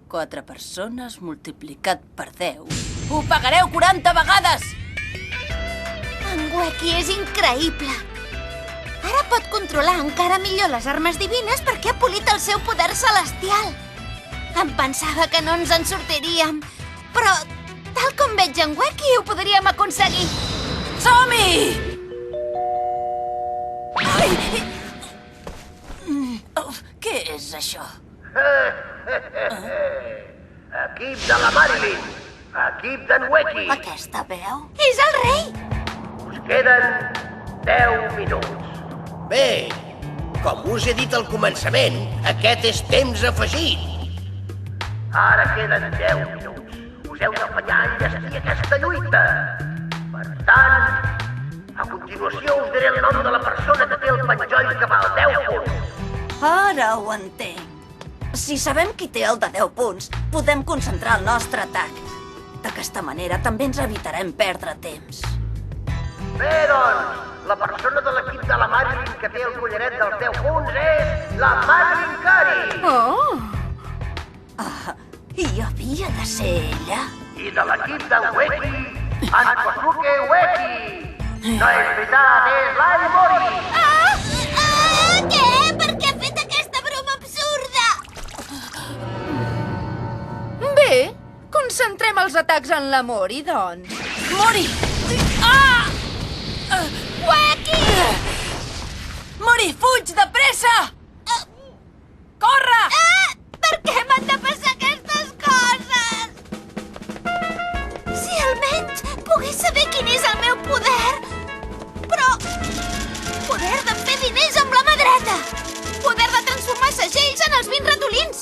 4 persones multiplicat per 10. Ho pagareu 40 vegades! En Weki és increïble! Ara pot controlar encara millor les armes divines perquè ha polit el seu poder celestial. Em pensava que no ens en sortiríem, però tal com veig en Weki ho podríem aconseguir. Som-hi! Ai! Què és això? Equip de la Marilyn! Equip d'en Weki! Aquesta veu? És el rei! Us queden 10 minuts. Bé, com us he dit al començament, aquest és temps afegit. Ara queden 10 minuts. Us heu d'afanyar a enllestir aquesta lluita. Per tant, a continuació us diré el nom de la persona que té el penjoll que val 10 punts. Ara ho entenc. Si sabem qui té el de 10 punts, podem concentrar el nostre atac. D'aquesta manera també ens evitarem perdre temps. Bé, doncs, la persona de l'equip de la Marilyn que té el collaret dels 10 punts és la Marilyn Curry. Oh! I havia de ser ella? I de l'equip del Weki, en Kosuke Weki. No és veritat, és l'Ai Mori. Què? Per què ha fet aquesta broma absurda? Bé, concentrem els atacs en la Mori, doncs. Mori! Ah! Weki! Mori, fuig, de pressa! Corre! Per què m'han de passar aquestes coses? Si almenys pogués saber quin és el meu poder! Però... poder de fer diners amb la mà dreta! Poder de transformar segells en els 20 ratolins!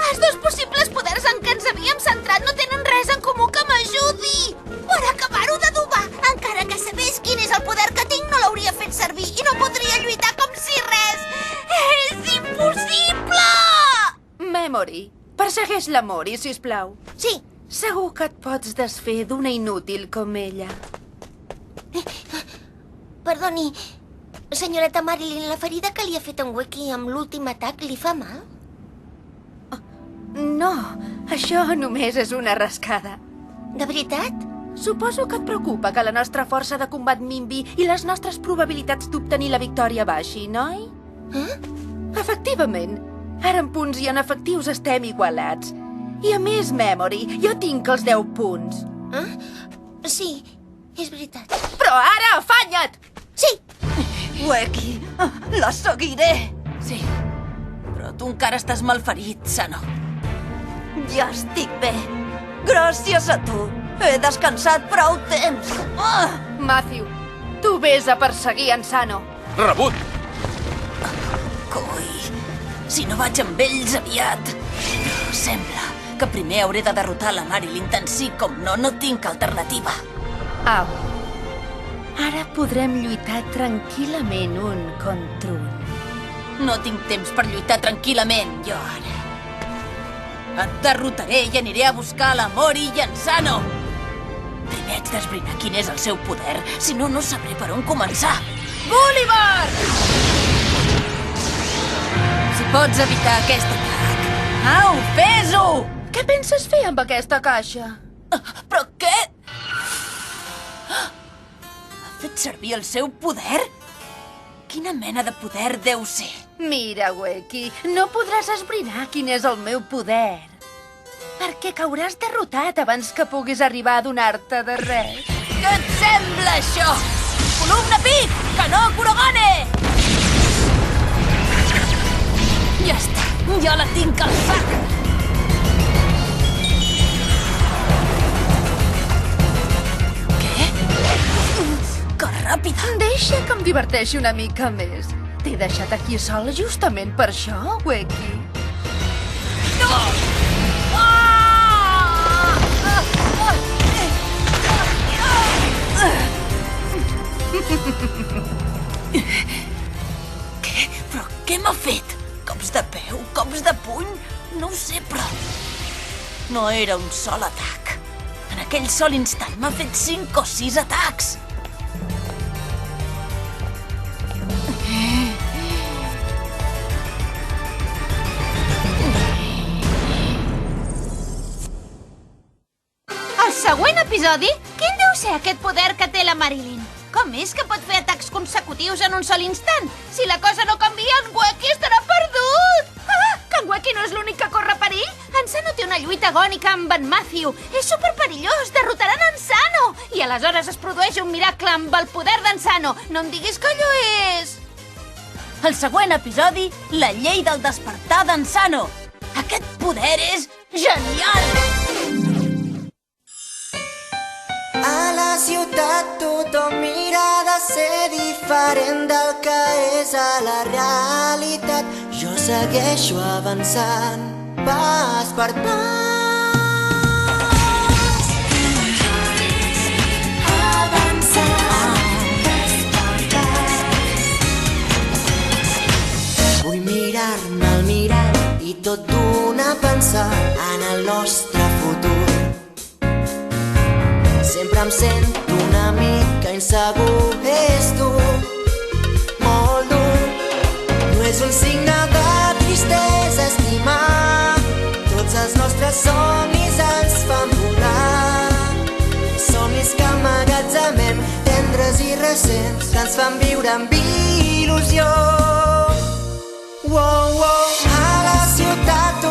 Els dos possibles poders en què ens havíem centrat no tenen res en comú que m'ajudi! Per acabar-ho d'adobar, encara que sabés quin és el poder que tinc, no l'hauria fet servir i no podria lluitar com si res! És impossible! Memory, persegueix la Mori, sisplau. Sí, Segur que et pots desfer d'una inútil com ella. perdoni, senyoreta Marilyn, la ferida que li ha fet en Weki amb l'últim atac li fa mal? No, això només és una rascada. De veritat? Suposo que et preocupa que la nostra força de combat minvi i les nostres probabilitats d'obtenir la victòria baixi, noi? Efectivament. Ara en punts i en efectius estem igualats. I a més, Memory, jo tinc els 10 punts. Sí, és veritat. Però ara, afanya't! Sí! Weki, la seguiré. Sí, però tu encara estàs malferit, Sano. Ja estic bé. Gràcies a tu. He descansat prou temps. Matthew, tu vés a perseguir en Sano. Rebut! Coi, si no vaig amb ells aviat. Però sembla que primer hauré de derrotar la Marilyn, tant sí com no tinc alternativa. Au. Ara podrem lluitar tranquil·lament un contra un. No tinc temps per lluitar tranquil·lament, jo ara. Et derrotaré i aniré a buscar la Mori i en Sano. Primer haig d'esbrinar quin és el seu poder, si no, no sabré per on començar. Gulliver! Si pots evitar aquest atac... Au, fes-ho! Què penses fer amb aquesta caixa? Però què? Ha fet servir el seu poder? Quina mena de poder deu ser? Mira, Weki, no podràs esbrinar quin és el meu poder. Perquè cauràs derrotat abans que puguis arribar a donar-te de res. Què et sembla, això? Columna Pit! Canó Kurogane! Ja està, ja la tinc al sac! Què? Que ràpida! Deixa que em diverteixi una mica més. T'he deixat aquí sol justament per això, Weki. No! Què? Però què m'ha fet? Cops de peu? Cops de puny? No ho sé, però... No era un sol atac. En aquell sol instant m'ha fet 5 o 6 atacs. episodi? Quin deu ser aquest poder que té la Marilyn? Com és que pot fer atacs consecutius en un sol instant? Si la cosa no canvia, en Weki estarà perdut! Ah, que en Weki no és l'únic que corre perill? En Sano té una lluita agònica amb en Matthew. És superperillós, derrotaran en Sano! I aleshores es produeix un miracle amb el poder d'en Sano. No em diguis que allò és... El següent episodi, la llei del despertar d'en Sano. Aquest poder és genial! A la ciutat tothom mira de ser diferent del que és a la realitat. Jo segueixo avançant, pas per pas. Avançant, pas per pas. Vull mirar-me al mirall i tot d'una pensar en el nostre futur. Sempre em sento una mica insegur, és dur, molt dur. No és un signe de tristesa estimar, tots els nostres somnis ens fan volar. Somnis que emmagatzemem, tendres i recents, que ens fan viure amb il·lusió. A la ciutat